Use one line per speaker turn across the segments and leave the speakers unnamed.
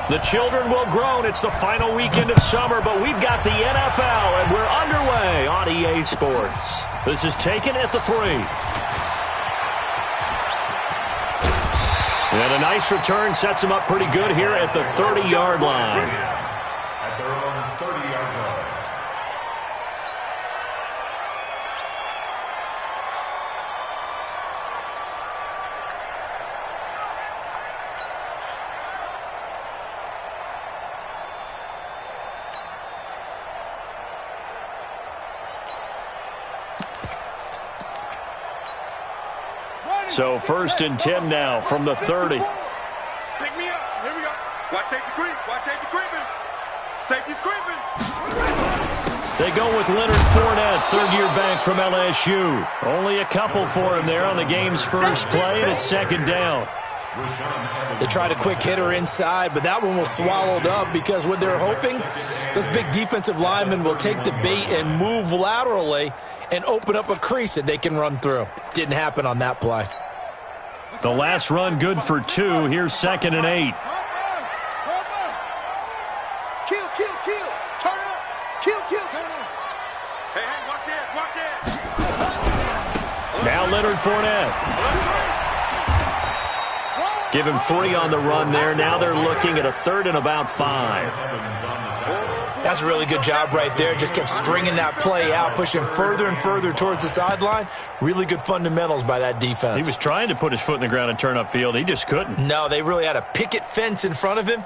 The children will groan. It's the final weekend of summer, but we've got the NFL, and we're underway on EA Sports. This is taken at the 3. And a nice return sets him up pretty good here at the 30-yard line.
At their own 30-yard line.
So 1st and 10 now from the 30.
Pick me up. Here we go. Watch safety creep. Watch safety creeping. Safety's creeping.
They go with Leonard Fournette, third-year back from LSU. Only a couple for him there on the game's first play, and it's 2nd down.
They tried a quick hitter inside, but that one was swallowed up because what they're hoping, those big defensive linemen will take the bait and move laterally and open up a crease that they can run through. Didn't happen on that play.
The last run good for 2. Here's 2nd and 8.
Kill. Turn up. Kill. Turn up. Hey, watch it.
Now Leonard Fournette. Give him 3 on the run there. Now they're looking at a 3rd and about 5.
That's a really good job right there. Just kept stringing that play out, pushing further and further towards the sideline. Really good fundamentals by that defense.
He was trying to put his foot in the ground and turn upfield. He just couldn't.
No, they really had a picket fence in front of him.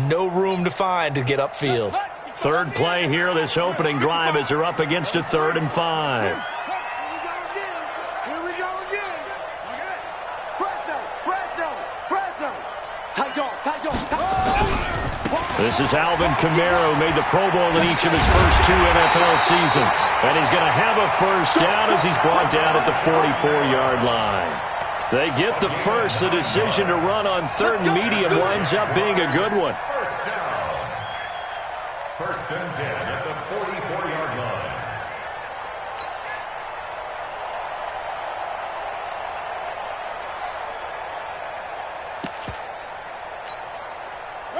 No room to find to get upfield.
3rd play here, this opening drive, as they're up against a 3rd and 5.
Here we go again. Fresno. Tight dog.
This is Alvin Kamara, who made the Pro Bowl in each of his first 2 NFL seasons. And he's going to have a first down as he's brought down at the 44-yard line. They get the first. The decision to run on 3rd and medium winds up being a good one.
First and 10 at the 44-yard line.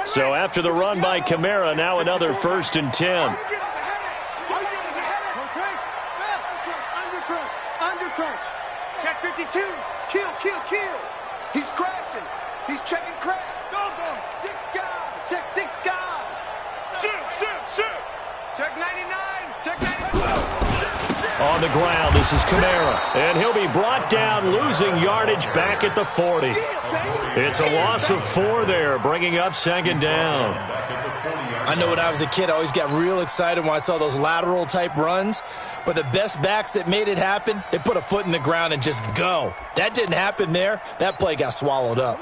So after the run by Kamara, now another 1st and 10.
Under crunch. Check 52. Kill. He's crashing. He's checking crash. Go. 6 guys. Check 6 guys. Shoot. Check 99. Check 99.
On the ground, this is Kamara. And he'll be brought down, losing yardage back at the 40. It's a loss of 4 there, bringing up 2nd down.
I know when I was a kid, I always got real excited when I saw those lateral-type runs. But the best backs that made it happen, they put a foot in the ground and just go. That didn't happen there. That play got swallowed up.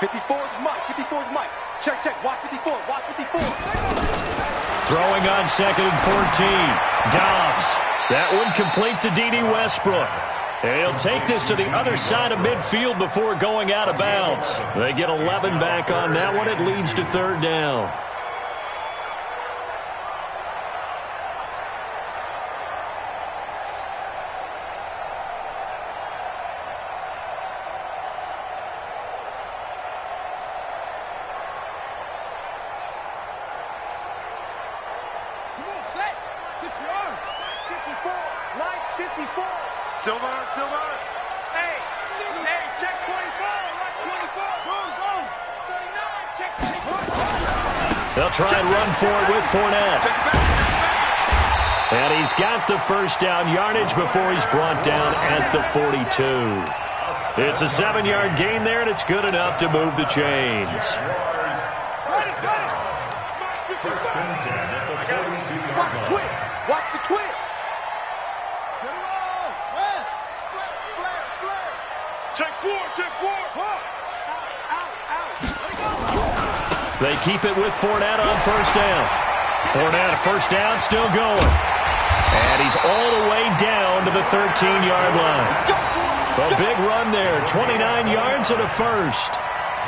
54's Mike. Check. Watch 54.
Throwing on 2nd and 14. Dobbs. That one complete to D.D. Westbrook. And he'll take this to the other side of midfield before going out of bounds. They get 11 back on that one. It leads to 3rd down.
Silver. Hey, check 24. Watch 24. Go. 39, check 24.
They'll try and run for it with Fournette. And he's got the first down yardage before he's brought down at the 42. It's a 7-yard gain there, and it's good enough to move the chains.
First and 10 at the 42-yard line.
Watch the twist. Check 4.
They keep it with Fournette on first down. Fournette, first down, still going. And he's all the way down to the 13-yard line. A big run there, 29 yards and a first.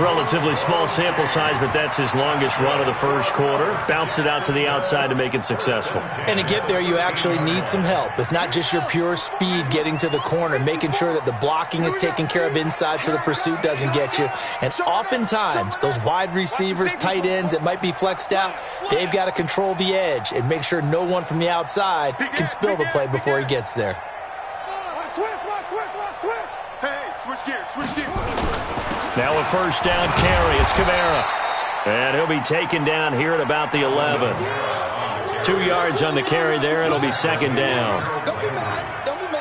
Relatively small sample size, but that's his longest run of the first quarter. Bounced it out to the outside to make it successful.
And to get there, you actually need some help. It's not just your pure speed getting to the corner, making sure that the blocking is taken care of inside so the pursuit doesn't get you. And oftentimes, those wide receivers, tight ends that might be flexed out, they've got to control the edge and make sure no one from the outside can spill the play before he gets there.
Hey, switch gears.
Now a first down carry. It's Kamara. And he'll be taken down here at about the 11. 2 yards on the carry there. It'll be second down.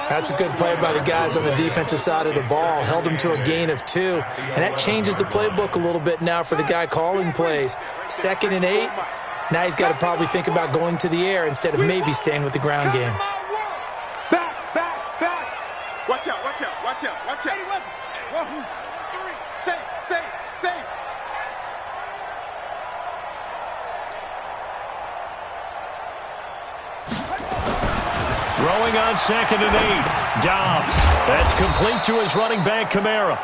That's a good play by the guys on the defensive side of the ball. Held him to a gain of 2. And that changes the playbook a little bit now for the guy calling plays. 2nd and 8. Now he's got to probably think about going to the air instead of maybe staying with the ground game.
Back. Watch out. 1, 3, safe.
Throwing on 2nd and 8. Dobbs. That's complete to his running back, Kamara.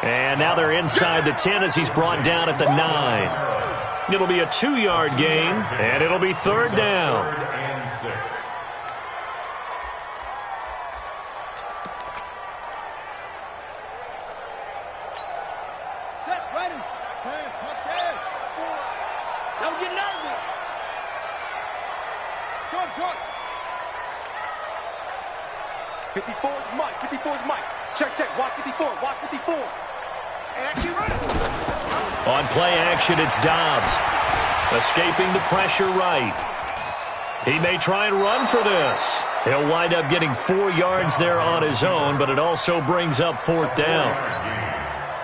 And now they're inside the 10 as he's brought down at the 9. It'll be a 2-yard gain, and it'll be third down.
3rd and 6.
Set, ready. Touchdown. Don't get nervous. Short. 54 is Mike. Check. Watch 54. And keep running.
On play action, it's Dobbs. Escaping the pressure right. He may try and run for this. He'll wind up getting 4 yards there on his own, but it also brings up 4th down.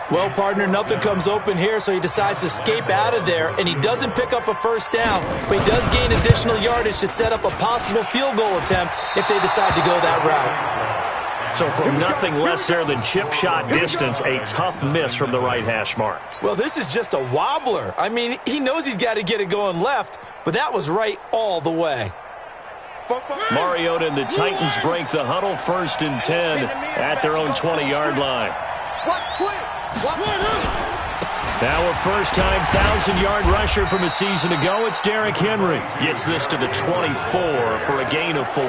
Well, partner, nothing comes open here, so he decides to escape out of there, and he doesn't pick up a first down, but he does gain additional yardage to set up a possible field goal attempt if they decide to go that route.
So from nothing less there than chip shot distance, a tough miss from the right hash mark.
Well, this is just a wobbler. I mean, he knows he's got to get it going left, but that was right all the way.
Mariota and the Titans break the huddle, 1st and 10 at their own 20-yard line. Now a first-time 1,000-yard rusher from a season ago. It's Derrick Henry. Gets this to the 24 for a gain of 4.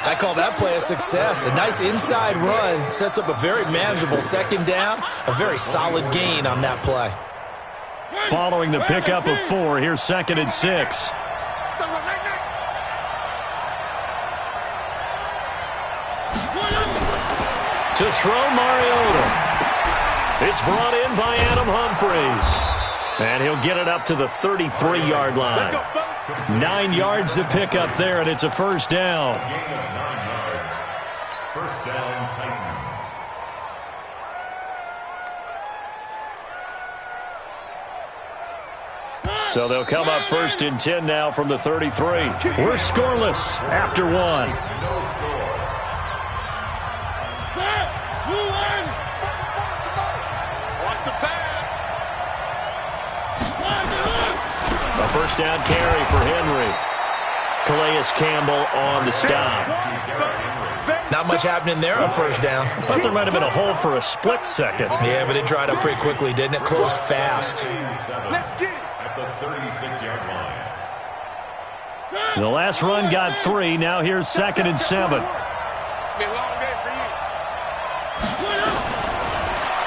I call that play a success. A nice inside run sets up a very manageable 2nd down. A very solid gain on that play.
Following the pickup of 4, here's 2nd and 6. To throw Mariota. It's brought in by Adam Humphries. And he'll get it up to the 33-yard line. 9 yards to pick up there, and it's a first down.
Gain of 9 yards. First down, Titans.
So they'll come up 1st and 10 now from the 33. We're scoreless after 1.
No score.
Watch the pass.
A first down carry for Henry. Calais Campbell on the stop.
Not much happening there on first down.
Thought there might have been a hole for a split second.
Yeah, but it dried up pretty quickly, didn't it? Closed fast.
Let's get it.
At the 36-yard line.
The last run got 3. Now here's 2nd and 7.
It's been a long day for you.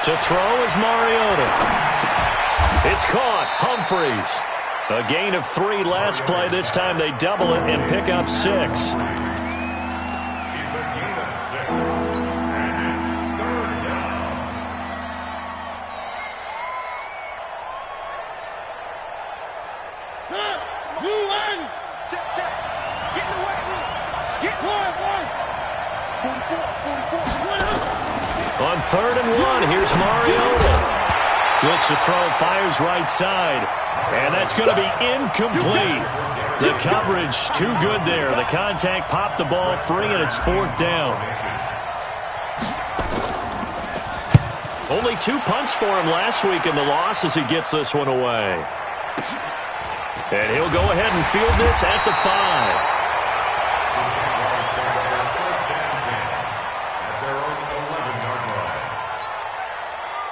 To throw is Mariota. It's caught. Humphries. A gain of 3 last play. This time they double it and pick up 6.
It's a gain of 6. And it's 3rd down.
Check. Get in the way, Luke. Get 44.
On 3rd and 1, here's Mariota. Looks to throw, fires right side. And that's going to be incomplete. The coverage too good there. The contact popped the ball free, and it's 4th down. Only 2 punts for him last week in the loss as he gets this one away. And he'll go ahead and field this at the 5.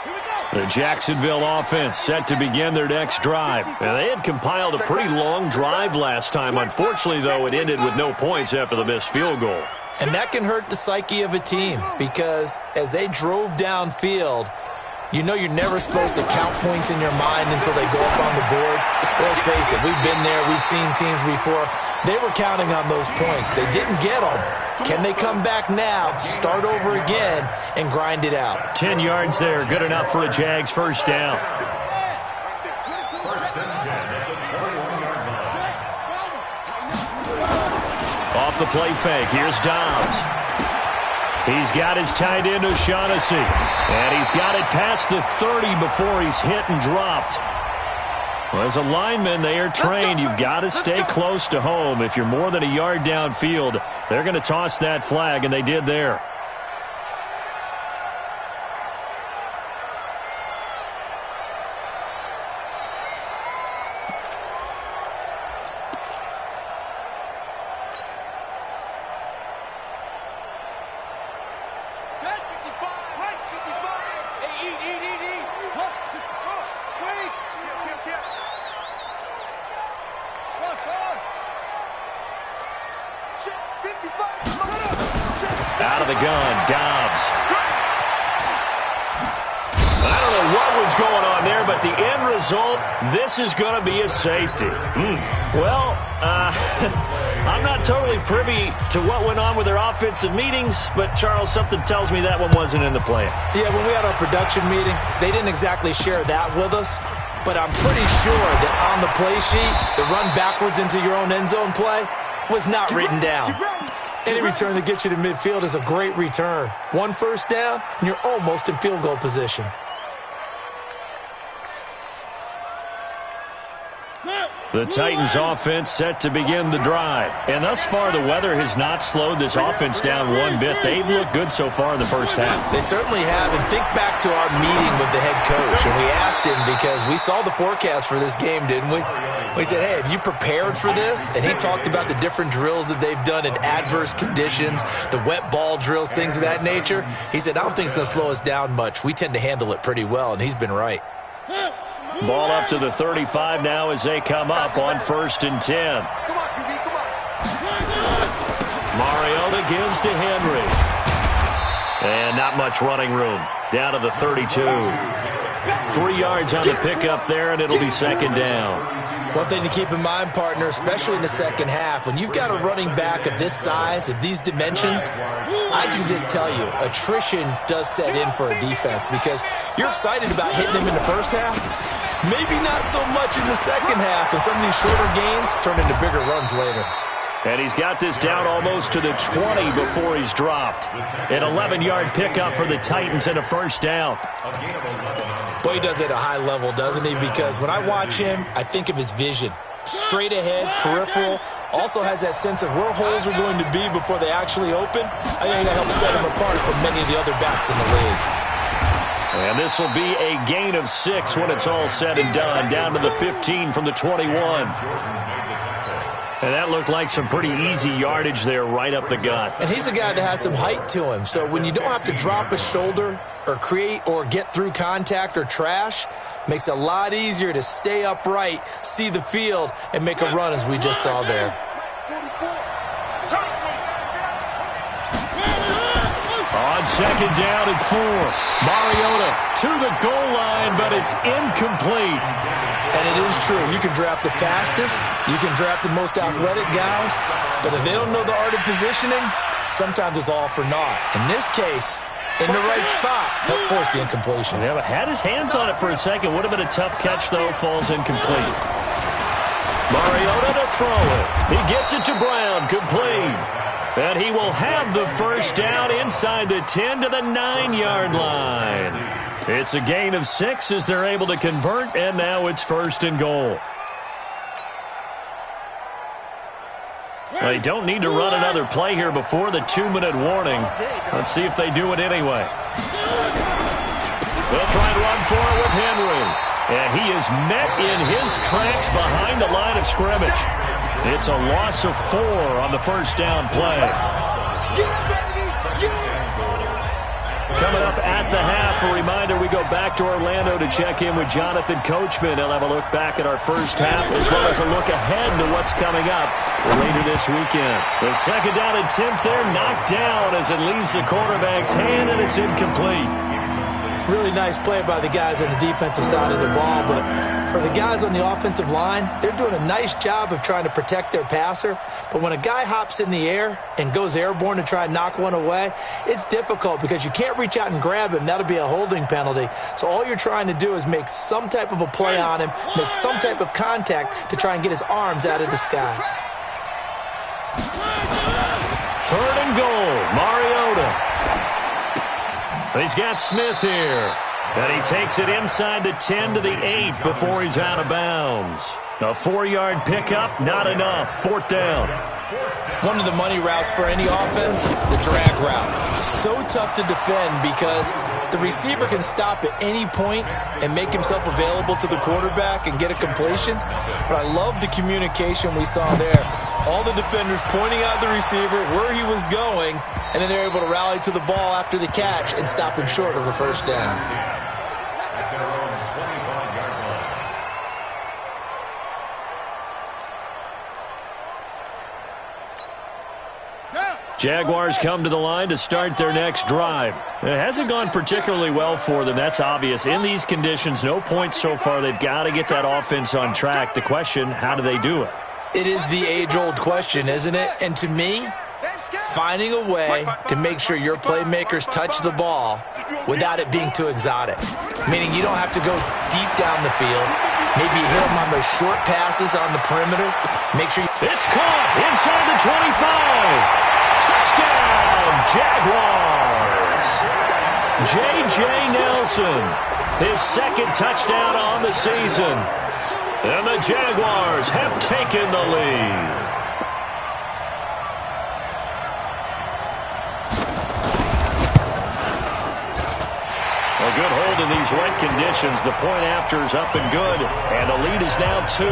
Here we go.
Jacksonville offense set to begin their next drive. And they had compiled a pretty long drive last time. Unfortunately, though, it ended with no points after the missed field goal.
And that can hurt the psyche of a team because as they drove downfield, you know you're never supposed to count points in your mind until they go up on the board. Let's face it, we've been there. We've seen teams before. They were counting on those points. They didn't get them. Can they come back now, start over again, and grind it out?
10 yards there, good enough for a Jags first down.
First and 10 at the 21-yard line.
Off the play fake, here's Dobbs. He's got his tight end O'Shaughnessy, and he's got it past the 30 before he's hit and dropped. Well, as a lineman, they are trained. You've got to stay close to home. If you're more than a yard downfield, they're going to toss that flag, and they did there. Out of the gun, Dobbs. I don't know what was going on there, but the end result, this is going to be a safety. Well, I'm not totally privy to what went on with their offensive meetings, but, Charles, something tells me that one wasn't in the plan.
Yeah, when we had our production meeting, they didn't exactly share that with us, but I'm pretty sure that on the play sheet, the run backwards into your own end zone play was not written down. Any return that gets you to midfield is a great return. One first down, and you're almost in field goal position.
The Titans offense set to begin the drive. And thus far, the weather has not slowed this offense down one bit. They've looked good so far in the first half.
They certainly have. And think back to our meeting with the head coach. And we asked him because we saw the forecast for this game, didn't we? We said, hey, have you prepared for this? And he talked about the different drills that they've done in adverse conditions, the wet ball drills, things of that nature. He said, I don't think it's going to slow us down much. We tend to handle it pretty well, and he's been right.
Ball up to the 35 now as they come up on 1st and 10.
Come on, QB, come on.
Mariota gives to Henry. And not much running room. Down to the 32. 3 yards on the pickup there, and it'll be second down.
One thing to keep in mind, partner, especially in the second half, when you've got a running back of this size, of these dimensions, I can just tell you, attrition does set in for a defense because you're excited about hitting him in the first half. Maybe not so much in the second half, and some of these shorter gains turn into bigger runs later.
And he's got this down almost to the 20 before he's dropped. An 11-yard pickup for the Titans and a first down.
Boy, he does it at a high level, doesn't he? Because when I watch him, I think of his vision. Straight ahead, peripheral, also has that sense of where holes are going to be before they actually open. I think that helps set him apart from many of the other backs in the league.
And this will be a gain of 6 when it's all said and done. Down to the 15 from the 21. And that looked like some pretty easy yardage there right up the gut.
And he's a guy that has some height to him. So when you don't have to drop a shoulder or create or get through contact or trash, makes it a lot easier to stay upright, see the field, and make a run as we just saw there.
On second down and 4. Mariota to the goal line, but it's incomplete.
And it is true. You can draft the fastest. You can draft the most athletic guys. But if they don't know the art of positioning, sometimes it's all for naught. In this case, in the right spot, helped force the incompletion.
Yeah, but had his hands on it for a second. Would have been a tough catch, though. Falls incomplete. Mariota to throw it. He gets it to Brown. Complete. And he will have the first down inside the 10 to the 9-yard line. It's a gain of 6 as they're able to convert, and now it's 1st and goal. They don't need to run another play here before the 2-minute warning. Let's see if they do it anyway. They'll try and run for it with Henry. And he is met in his tracks behind the line of scrimmage. It's a loss of 4 on the first down play. Coming up at the half, a reminder, we go back to Orlando to check in with Jonathan Coachman. He'll have a look back at our first half as well as a look ahead to what's coming up later this weekend. The second down attempt there knocked down as it leaves the quarterback's hand, and it's incomplete.
Really nice play by the guys on the defensive side of the ball, but for the guys on the offensive line, they're doing a nice job of trying to protect their passer. But when a guy hops in the air and goes airborne to try and knock one away, it's difficult because you can't reach out and grab him. That'll be a holding penalty. So all you're trying to do is make some type of a play on him, make some type of contact to try and get his arms out of the sky.
Third and goal, Mariota. He's got Smith here, and he takes it inside the 10 to the 8 before he's out of bounds. A 4-yard pickup, not enough. Fourth down.
One of the money routes for any offense, the drag route. So tough to defend because the receiver can stop at any point and make himself available to the quarterback and get a completion. But I love the communication we saw there. All the defenders pointing out the receiver, where he was going, and then they're able to rally to the ball after the catch and stop him short of the first down.
Jaguars come to the line to start their next drive. It hasn't gone particularly well for them. That's obvious. In these conditions, no points so far. They've got to get that offense on track. The question, how do they do it?
It is the age-old question, isn't it? And to me, finding a way to make sure your playmakers touch the ball without it being too exotic. Meaning you don't have to go deep down the field. Maybe hit them on those short passes on the perimeter. Make sure
it's caught inside the 25. Touchdown, Jaguars. J.J. Nelson, his second touchdown on the season. And the Jaguars have taken the lead. A good hold in these wet conditions. The point after is up and good, and the lead is now 2.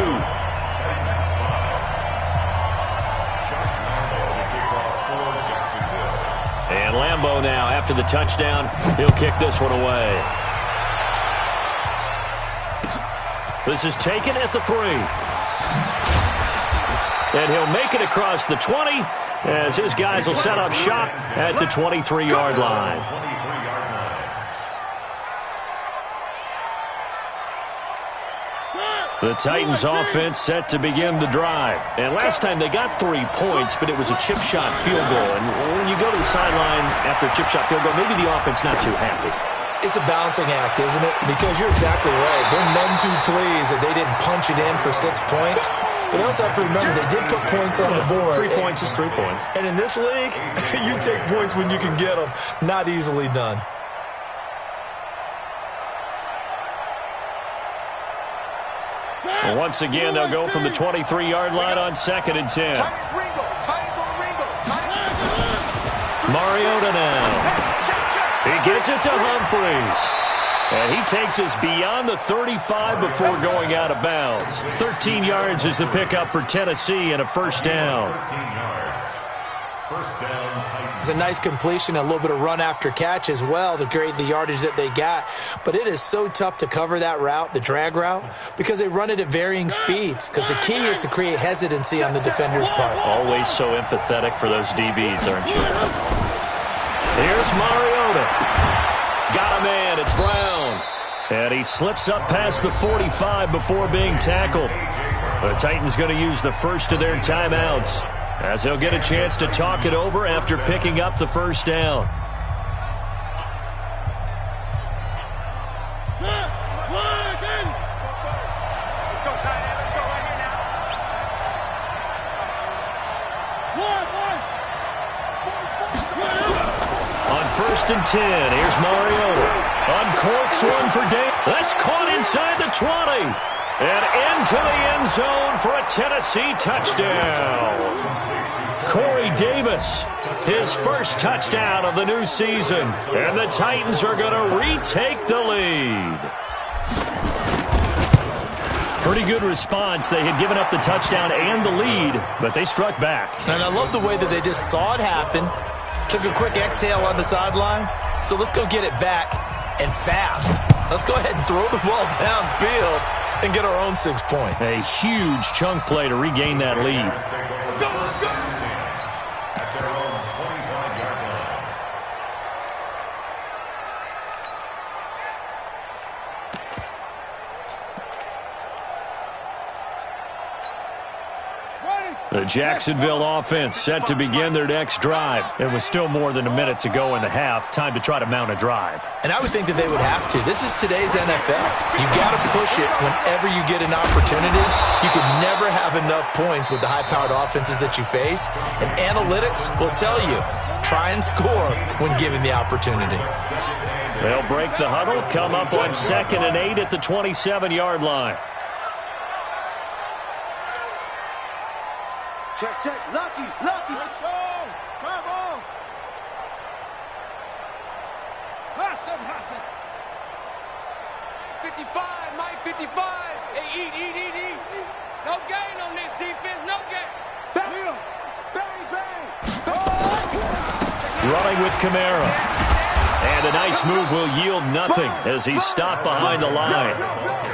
And Lambeau now, after the touchdown, he'll kick this one away. This is taken at the 3. And he'll make it across the 20 as his guys will set up shop at the 23-yard line. The Titans offense set to begin the drive. And last time they got 3 points, but it was a chip shot field goal. And when you go to the sideline after a chip shot field goal, maybe the offense not too happy.
It's a balancing act, isn't it? Because you're exactly right. They're none too pleased that they didn't punch it in for 6 points. But you also have to remember they did put points on the board.
3 points is 3 points.
And in this league, you take points when you can get them. Not easily done.
Well, once again, they'll go from the 23-yard line on 2nd and 10. Mariota now. He gets it to Humphries. And he takes us beyond the 35 before going out of bounds. 13 yards is the pickup for Tennessee and a first down.
It's a nice completion, a little bit of run after catch as well to create the yardage that they got. But it is so tough to cover that route, the drag route, because they run it at varying speeds. Because the key is to create hesitancy on the defender's part.
Always so empathetic for those DBs, aren't you? Here's Mariota. Got a man. It's Brown. And he slips up past the 45 before being tackled. The Titans going to use the first of their timeouts, as he'll get a chance to talk it over after picking up the first down. On 1st and 10, here's Mariota. Uncorks one for Dave. That's caught inside the 20. And into the end zone for a Tennessee touchdown. Corey Davis, his first touchdown of the new season. And the Titans are going to retake the lead. Pretty good response. They had given up the touchdown and the lead, but they struck back.
And I love the way that they just saw it happen, took a quick exhale on the sidelines, So let's go get it back and fast. Let's go ahead and throw the ball downfield and get our own 6 points.
A huge chunk play to regain that lead. The Jacksonville offense set to begin their next drive. It was still more than a minute to go in the half. Time to try to mount a drive.
And I would think that they would have to. This is today's NFL. You got to push it whenever you get an opportunity. You can never have enough points with the high-powered offenses that you face. And analytics will tell you, try and score when given the opportunity.
They'll break the huddle, come up on 2nd and 8 at the 27-yard line.
Check, check. Lucky. Let's go. Come on. Hustle. 55, Mike, 55. Hey, eat. No gain on this defense, no gain. Bang.
Running with Kamara. And a nice move will yield nothing as he's stopped behind the line.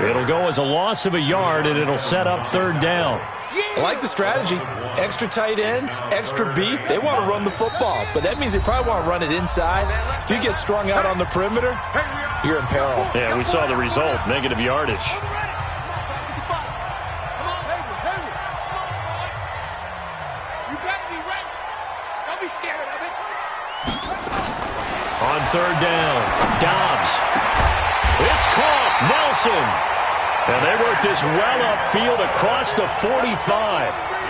It'll go as a loss of a yard, and it'll set up 3rd down.
I like the strategy. Extra tight ends, extra beef. They want to run the football, but that means they probably want to run it inside. If you get strung out on the perimeter, you're in peril.
Yeah, we saw the result, negative yardage.
You better be ready. Don't be scared of it.
On 3rd down, Dobbs. It's caught, Nelson. And they work this well upfield across the 45.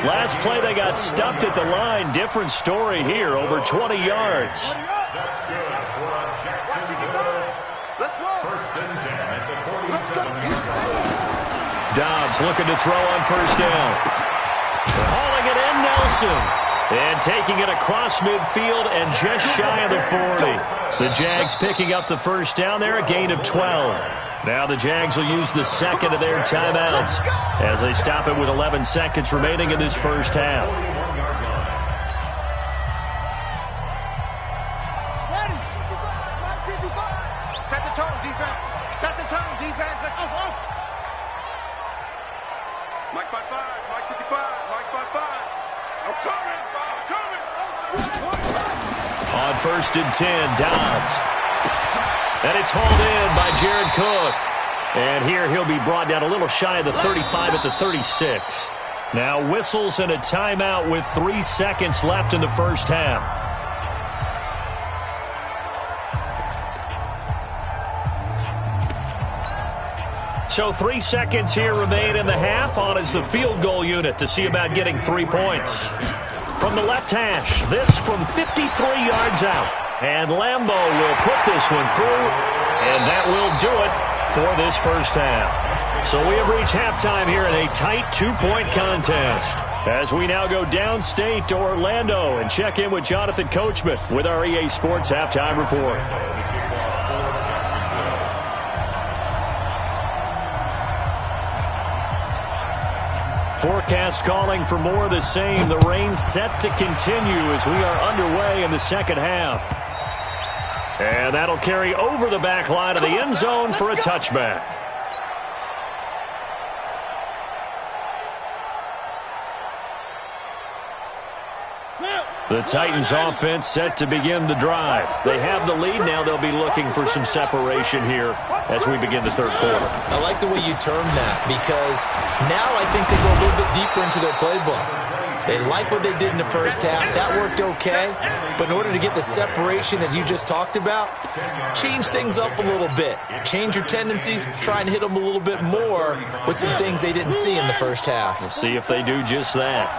Last play they got stuffed at the line. Different story here, over 20 yards.
That's good for a Jacksonville.
Let's go.
1st and 10 at the 47.
Dobbs looking to throw on 1st down. Hauling it in, Nelson. And taking it across midfield and just shy of the 40. The Jags picking up the 1st down there, a gain of 12. Now the Jags will use the 2nd of their timeouts as they stop it with 11 seconds remaining in this 1st half.
Ready. 55. Set the tone, defense. Let's go. Mike 55. Mike 55. Mike 55. I'm coming.
On 1st and 10, Dobbs. And it's hauled in by Jared Cook. And here he'll be brought down a little shy of the 35 at the 36. Now whistles and a timeout with 3 seconds left in the 1st half. So 3 seconds here remain in the half. On is the field goal unit to see about getting 3 points. From the left hash, this from 53 yards out. And Lambeau will put this one through, and that will do it for this 1st half. So we have reached halftime here in a tight 2-point contest. As we now go downstate to Orlando and check in with Jonathan Coachman with our EA Sports Halftime Report. Forecast calling for more of the same. The rain set to continue as we are underway in the 2nd half. And that'll carry over the back line of the end zone for a touchback. The Titans offense set to begin the drive. They have the lead. Now they'll be looking for some separation here as we begin the 3rd quarter.
I like the way you term that because now I think they go a little bit deeper into their playbook. They like what they did in the 1st half. That worked okay. But in order to get the separation that you just talked about, change things up a little bit. Change your tendencies. Try and hit them a little bit more with some things they didn't see in the 1st half.
We'll see if they do just that.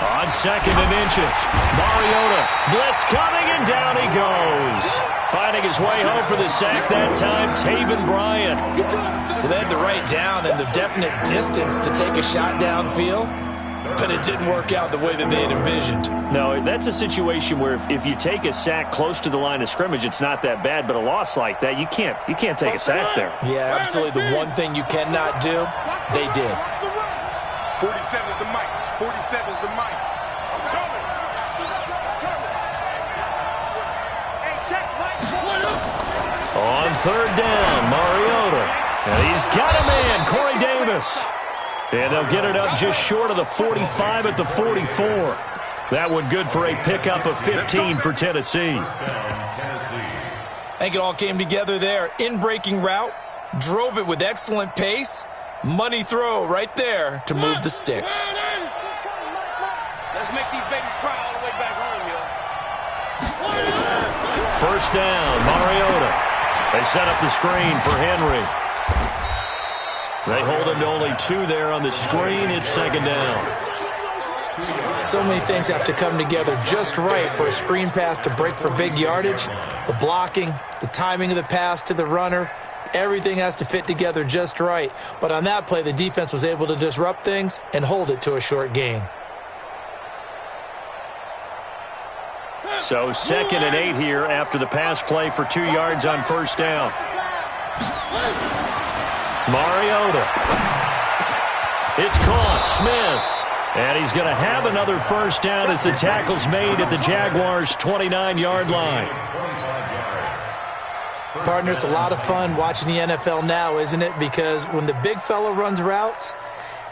On 2nd and inches, Mariota, blitz coming, and down he goes. Finding his way home for the sack that time, Taven Bryan.
Well, they had the right down and the definite distance to take a shot downfield, but it didn't work out the way that they had envisioned.
No, that's a situation where if you take a sack close to the line of scrimmage, it's not that bad, but a loss like that, you can't take a sack there.
Yeah, absolutely. The one thing you cannot do, they did.
47's the mic. 47's the mic. I'm coming. Hey, check, Mike.
On third down, Mariota. And he's got a man, Corey Davis. And they'll get it up just short of the 45 at the 44. That one good for a pickup of 15 for Tennessee.
I think it all came together there. In-breaking route, drove it with excellent pace. Money throw right there to move the sticks.
Let's make these babies cry all the way back home, yo.
First down, Mariota. They set up the screen for Henry. They hold him to only 2 there on the screen. It's second down.
So many things have to come together just right for a screen pass to break for big yardage. The blocking, the timing of the pass to the runner, everything has to fit together just right. But on that play, the defense was able to disrupt things and hold it to a short gain.
So 2nd and 8 here after the pass play for 2 yards on first down. Mariota. It's caught. Smith. And he's going to have another first down as the tackle's made at the Jaguars' 29-yard line.
Partner, it's a lot of fun watching the NFL now, isn't it? Because when the big fella runs routes,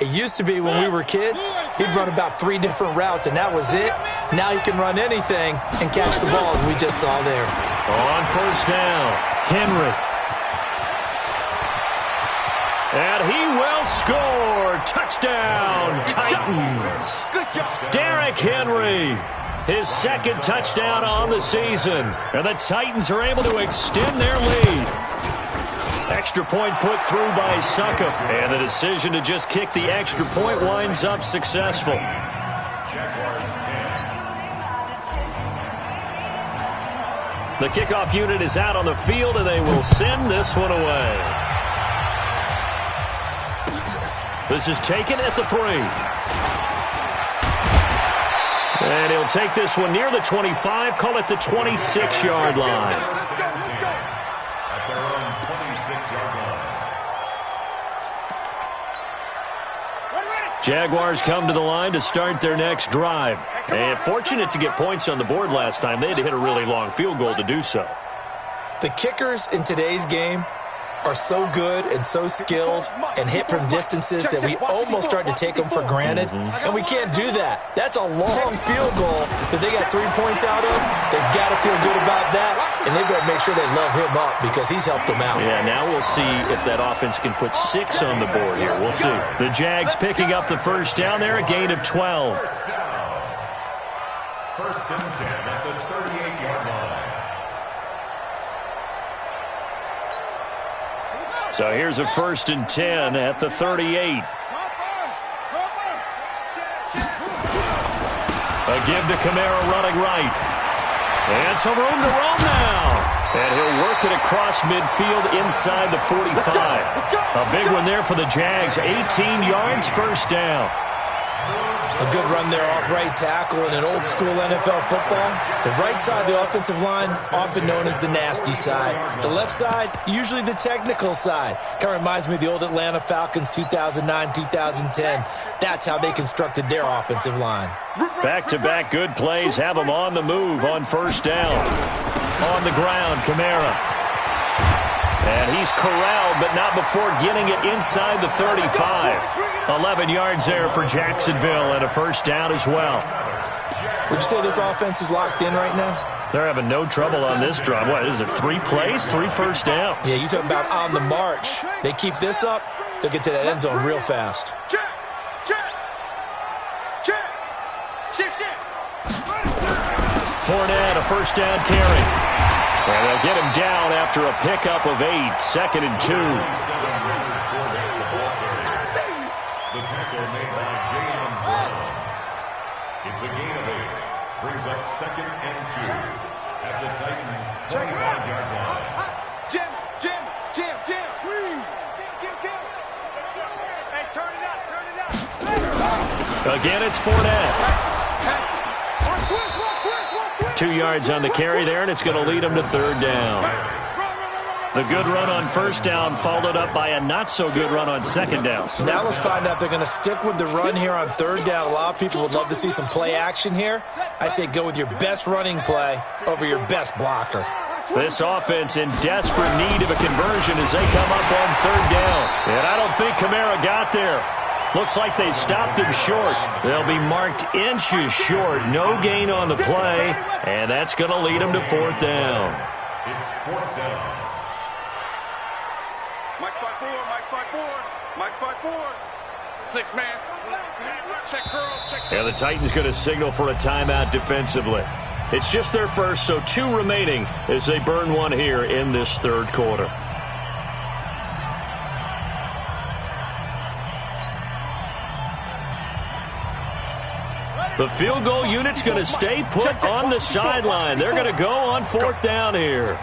it used to be when we were kids, he'd run about 3 different routes, and that was it. Now he can run anything and catch the ball, as we just saw there.
On first down, Henry. And he will score. Touchdown, Titans. Derrick Henry, his 2nd touchdown on the season. And the Titans are able to extend their lead. Extra point put through by Succop. And the decision to just kick the extra point winds up successful. The kickoff unit is out on the field, and they will send this one away. This is taken at the 3. And he'll take this one near the 25, call it the 26-yard line.
At their own 26-yard line.
Jaguars come to the line to start their next drive. And fortunate to get points on the board last time. They had to hit a really long field goal to do so.
The kickers in today's game are so good and so skilled and hit from distances that we almost start to take them for granted. And we can't do that. That's a long field goal that they got 3 points out of. They've got to feel good about that, and they've got to make sure they love him up because he's helped them out.
Yeah, now we'll see if that offense can put 6 on the board here. We'll see. The Jags picking up the first down there, a gain of 12.
First and 10 at the 38-yard line.
So here's a 1st and 10 at the 38. A give to Kamara running right. And some room to roam now. And he'll work it across midfield inside the 45. A big one there for the Jags. 18 yards, first down.
A good run there off right tackle in an old-school NFL football. The right side of the offensive line, often known as the nasty side. The left side, usually the technical side. Kind of reminds me of the old Atlanta Falcons 2009-2010. That's how they constructed their offensive line.
Back-to-back good plays have them on the move on first down. On the ground, Kamara. And he's corralled, but not before getting it inside the 35. 11 yards there for Jacksonville and a first down as well.
Would you say this offense is locked in right now?
They're having no trouble on this drive. What is it, 3 plays, 3 first downs?
Yeah, you talk about on the march. They keep this up, they'll get to that end zone real fast.
Fournette, a first down carry. And they'll get him down after a pickup of 8, 2nd and 2.
The tackle made by J.M. Brown. It's a gain of 8. Brings up 2nd and 2 at the Titans' 25-yard line.
Jim. Squeeze. Hey, turn it up.
Again, it's Fournette. 2 yards on the carry there, and it's going to lead him to 3rd down. The good run on first down followed up by a not-so-good run on second down.
Now let's find out if they're going to stick with the run here on third down. A lot of people would love to see some play action here. I say go with your best running play over your best blocker.
This offense in desperate need of a conversion as they come up on third down. And I don't think Kamara got there. Looks like they stopped him short. They'll be marked inches short. No gain on the play, and that's going to lead them to fourth down.
It's fourth down.
Mike 5-4, Mike 5-4, Mike 5-4. 6-man. Check girls, check.
And the Titans going to signal for a timeout defensively. It's just their first, so 2 remaining as they burn one here in this third quarter. The field goal unit's going to stay put on the sideline. They're going to go on fourth down here.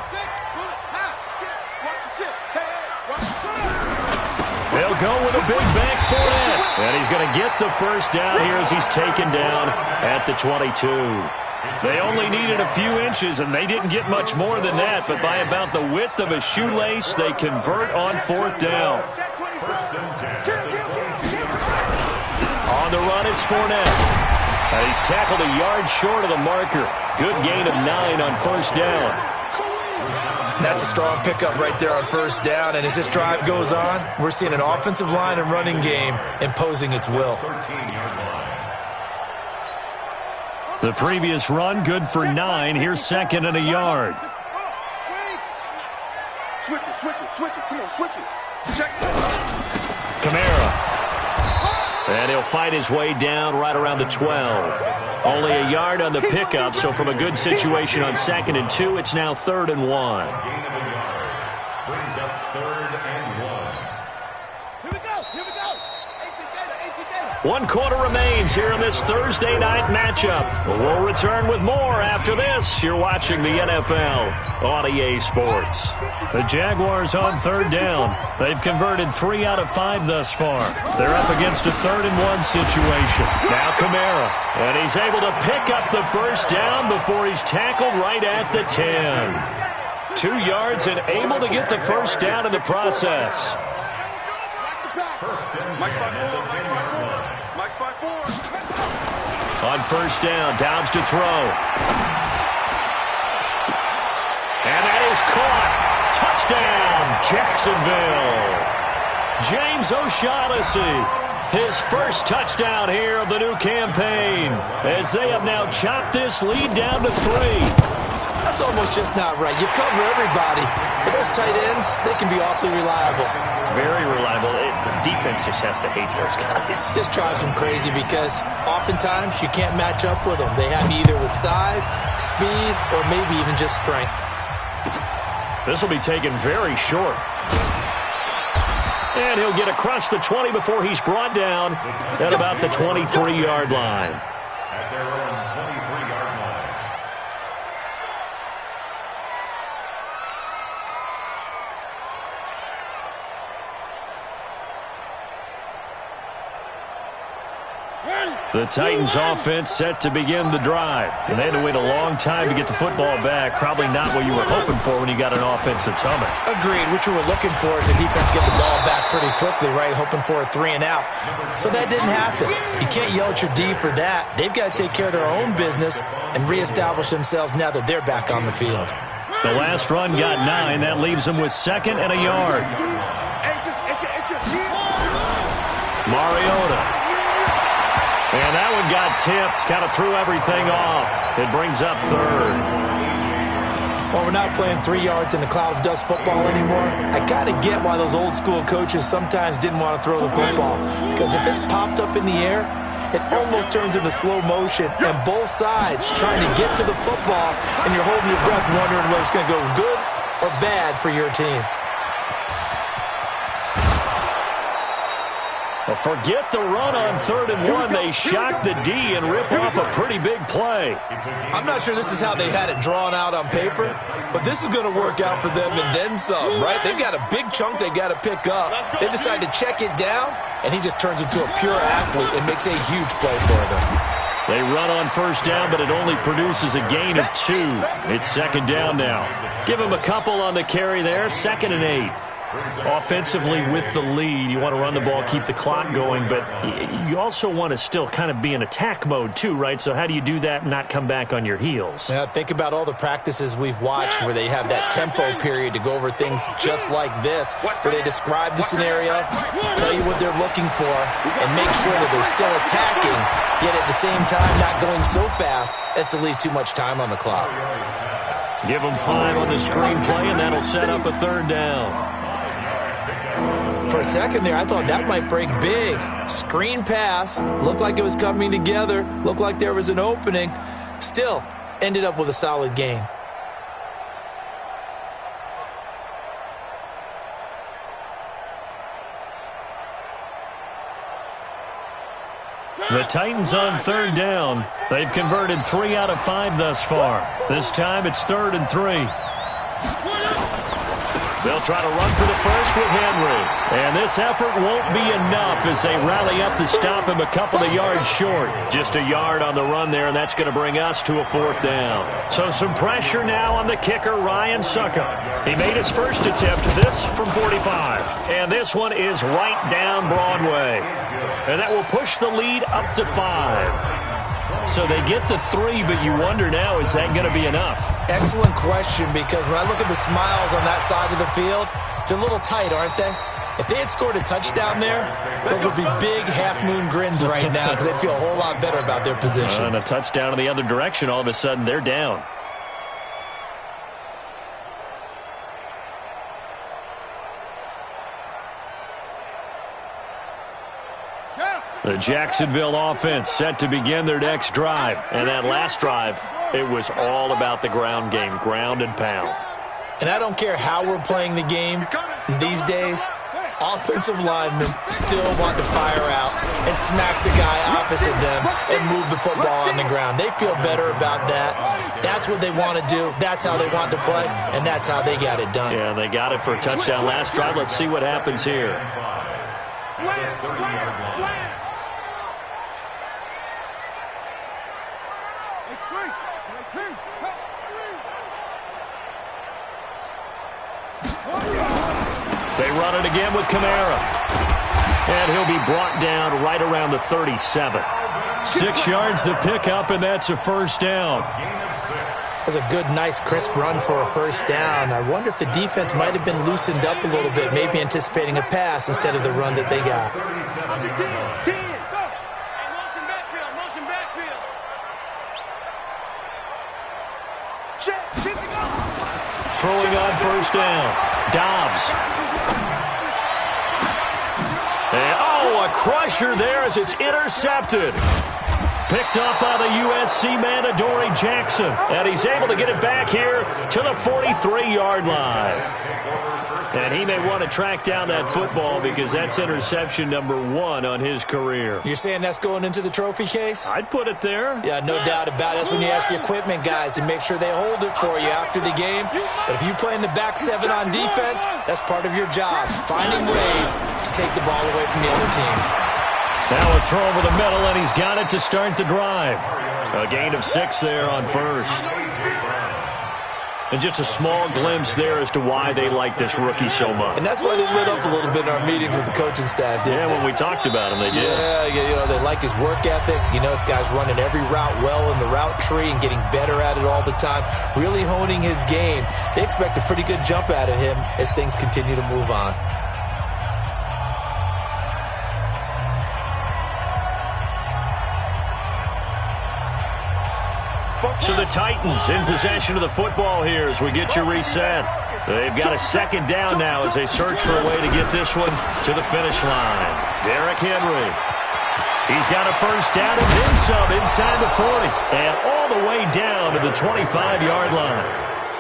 They'll go with a big bank for it. And he's going to get the first down here as he's taken down at the 22. They only needed a few inches, and they didn't get much more than that. But by about the width of a shoelace, they convert on fourth down. On the run, it's Fournette. He's tackled a yard short of the marker. Good gain of 9 on first down.
That's a strong pickup right there on first down. And as this drive goes on, we're seeing an offensive line and running game imposing its will.
The previous run, good for 9. Here's second and a yard.
Switch it. Come on, switch it. Check it.
Kamara. And he'll fight his way down right around the 12. Only a yard on the pickup, so from a good situation on 2nd and 2, it's now 3rd and 1.
Gain of a yard. Brings up 3rd and 1.
Here we go.
1 quarter remains here in this Thursday night matchup. We'll return with more after this. You're watching the NFL on EA Sports. The Jaguars on third down. They've converted 3 out of 5 thus far. They're up against a 3rd and 1 situation. Now Kamara. And he's able to pick up the first down before he's tackled right at the 10. 2 yards and able to get the first down in the process.
Mike 5-4. Mike 5-4.
On first down, Downs to throw. And that is caught. Touchdown, Jacksonville. James O'Shaughnessy, his first touchdown here of the new campaign, as they have now chopped this lead down to 3.
That's almost just not right. You cover everybody. But those tight ends, they can be awfully reliable.
Very reliable. The defense just has to hate those guys.
Just drives them crazy because oftentimes you can't match up with them. They have you either with size, speed, or maybe even just strength.
This will be taken very short. And he'll get across the 20 before he's brought down at about the 23-yard line.
At their own 23-yard line.
The Titans offense set to begin the drive. And they had to wait a long time to get the football back. Probably not what you were hoping for when you got an offense that's humming.
Agreed. What you were looking for is a defense get the ball back pretty quickly, right? Hoping for a 3 and out. So that didn't happen. You can't yell at your D for that. They've got to take care of their own business and reestablish themselves now that they're back on the field.
The last run got 9. That leaves them with 2nd and a yard. Mariota. And that one got tipped, kind of threw everything off. It brings up 3rd.
Well, we're not playing 3 yards in a cloud of dust football anymore. I kind of get why those old school coaches sometimes didn't want to throw the football. Because if it's popped up in the air, it almost turns into slow motion. And both sides trying to get to the football, and you're holding your breath wondering whether it's going to go good or bad for your team.
Well, forget the run on 3rd and 1. They shock the D and rip off a pretty big play.
I'm not sure this is how they had it drawn out on paper, but this is going to work out for them and then some, right? They've got a big chunk they got to pick up. They decide to check it down, and he just turns into a pure athlete and makes a huge play for them.
They run on first down, but it only produces a gain of 2. It's second down now. Give them a couple on the carry there, 2nd and 8. Offensively with the lead, you want to run the ball, keep the clock going, but you also want to still kind of be in attack mode too, right? So how do you do that and not come back on your heels?
Yeah, think about all the practices we've watched where they have that tempo period to go over things just like this, where they describe the scenario, tell you what they're looking for, and make sure that they're still attacking, yet at the same time not going so fast as to leave too much time on the clock.
Give them 5 on the screenplay, and that'll set up a 3rd down.
For a second there, I thought that might break big. Screen pass. Looked like it was coming together. Looked like there was an opening. Still, ended up with a solid gain.
The Titans on 3rd down. They've converted 3 out of 5 thus far. This time it's 3rd and 3. They'll try to run for the first with Henry. And this effort won't be enough as they rally up to stop him a couple of yards short. Just a yard on the run there, and that's going to bring us to a 4th down. So some pressure now on the kicker, Ryan Suckup. He made his first attempt, this from 45. And this one is right down Broadway. And that will push the lead up to 5. So they get to 3, but you wonder now, is that going to be enough?
Excellent question, because when I look at the smiles on that side of the field, they're a little tight, aren't they? If they had scored a touchdown there, those would be big half-moon grins right now because they'd feel a whole lot better about their position.
And a touchdown in the other direction, all of a sudden they're down. The Jacksonville offense set to begin their next drive. And that last drive, it was all about the ground game, ground and pound.
And I don't care how we're playing the game these days, offensive linemen still want to fire out and smack the guy opposite them and move the football on the ground. They feel better about that. That's what they want to do. That's how they want to play, and that's how they got it done.
Yeah, they got it for a touchdown last drive. Let's see what happens here.
Slant, slant, slant.
They run it again with Kamara. And he'll be brought down right around the 37. 6 yards the pickup, and that's a 1st down.
That's a good, nice, crisp run for a 1st down. I wonder if the defense might have been loosened up a little bit, maybe anticipating a pass instead of the run that they got.
Throwing on 1st down. Dobbs. And, a crusher there as it's intercepted. Picked up by the USC man, Adoree Jackson. And he's able to get it back here to the 43-yard line. And he may want to track down that football because that's interception number 1 on his career.
You're saying that's going into the trophy case?
I'd put it there.
Yeah, no doubt about it. That's when you ask the equipment guys to make sure they hold it for you after the game. But if you play in the back 7 on defense, that's part of your job, finding ways to take the ball away from the other team.
Now a throw over the middle, and he's got it to start the drive. A gain of 6 there on 1st. And just a small glimpse there as to why they like this rookie so much.
And that's why they lit up a little bit in our meetings with the coaching staff, didn't they?
When we talked about him, they did.
Yeah, they like his work ethic. This guy's running every route well in the route tree and getting better at it all the time, really honing his game. They expect a pretty good jump out of him as things continue to move on.
So the Titans in possession of the football here as we get you reset. They've got a 2nd down now as they search for a way to get this one to the finish line. Derrick Henry. He's got a 1st down and then some inside the 40. And all the way down to the 25-yard line.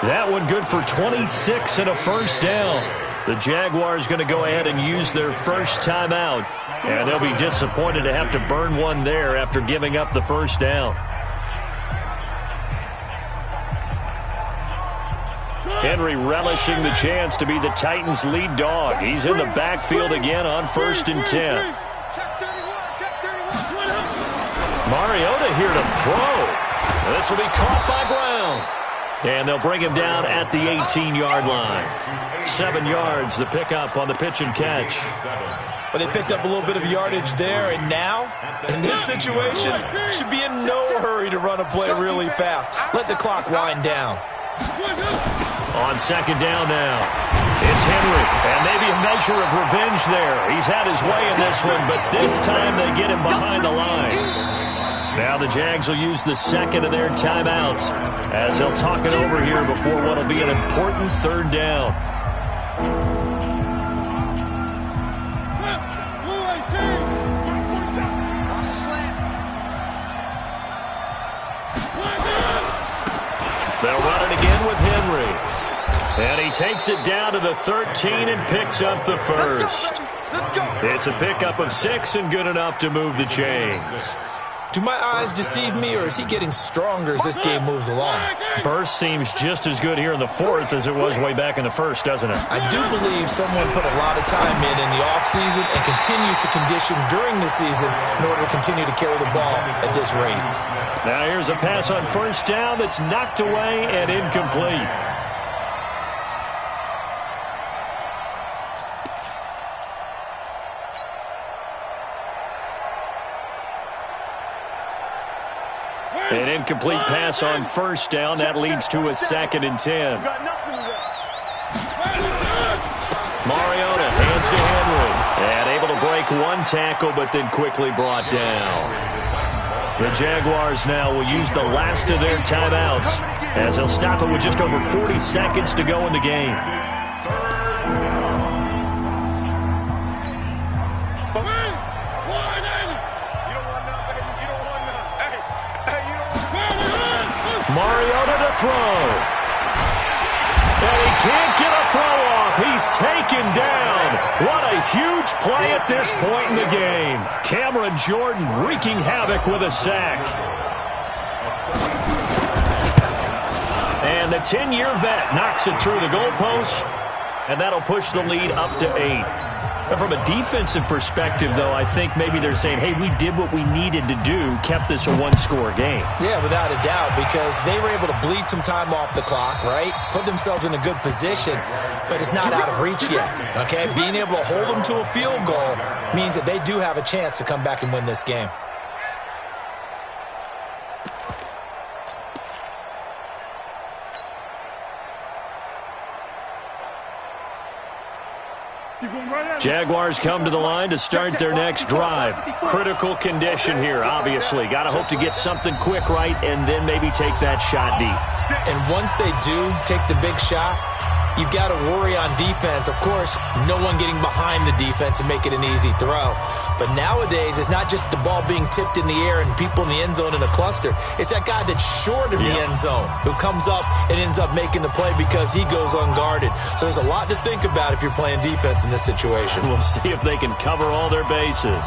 That one good for 26 and a 1st down. The Jaguars going to go ahead and use their first timeout. And they'll be disappointed to have to burn one there after giving up the 1st down. Henry relishing the chance to be the Titans' lead dog. He's in the backfield again on 1st and 10. Mariota here to throw. This will be caught by Brown. And they'll bring him down at the 18-yard line. 7 yards, the pickup on the pitch and catch.
But they picked up a little bit of yardage there, and now, in this situation, should be in no hurry to run a play really fast. Let the clock wind down.
On second down now, it's Henry, and maybe a measure of revenge there. He's had his way in this one, but this time they get him behind the line. Now the Jags will use the second of their timeouts as they'll talk it over here before what will be an important third down. They'll run it again with Henry. And he takes it down to the 13 and picks up the first. It's a pickup of 6 and good enough to move the chains.
Do my eyes deceive me, or is he getting stronger as this game moves along?
Burst seems just as good here in the fourth as it was way back in the first, doesn't it?
I do believe someone put a lot of time in the offseason and continues to condition during the season in order to continue to carry the ball at this rate.
Now here's a pass on first down that's knocked away and incomplete. An incomplete pass on first down. That leads to a 2nd and 10. Mariota hands to Henry. And able to break one tackle, but then quickly brought down. The Jaguars now will use the last of their timeouts as they'll stop it with just over 40 seconds to go in the game. Mariota to throw. And he can't get a throw off. He's taken down. What a huge play at this point in the game. Cameron Jordan wreaking havoc with a sack. And the 10-year vet knocks it through the goalpost, and that'll push the lead up to 8. And from a defensive perspective, though, I think maybe they're saying, hey, we did what we needed to do, kept this a one-score game.
Yeah, without a doubt, because they were able to bleed some time off the clock, right? Put themselves in a good position, but it's not out of reach yet, okay? Being able to hold them to a field goal means that they do have a chance to come back and win this game.
Jaguars come to the line to start their next drive. Critical condition here, obviously. Got to hope to get something quick right and then maybe take that shot deep.
And once they do take the big shot, you've got to worry on defense. Of course, no one getting behind the defense and make it an easy throw. But nowadays, it's not just the ball being tipped in the air and people in the end zone in a cluster. It's that guy that's short of the end zone who comes up and ends up making the play because he goes unguarded. So there's a lot to think about if you're playing defense in this situation.
We'll see if they can cover all their bases.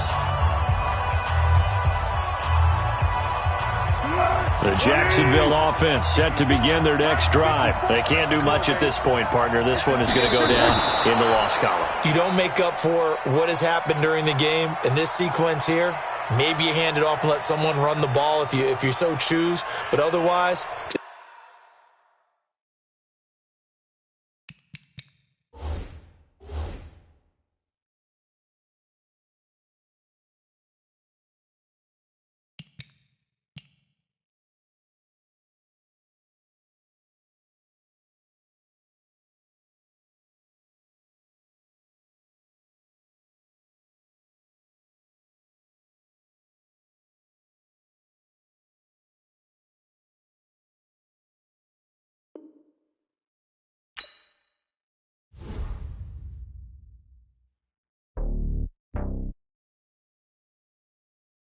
The Jacksonville offense set to begin their next drive. They can't do much at this point, partner. This one is going to go down in the loss column.
You don't make up for what has happened during the game in this sequence here. Maybe you hand it off and let someone run the ball if you so choose. But otherwise,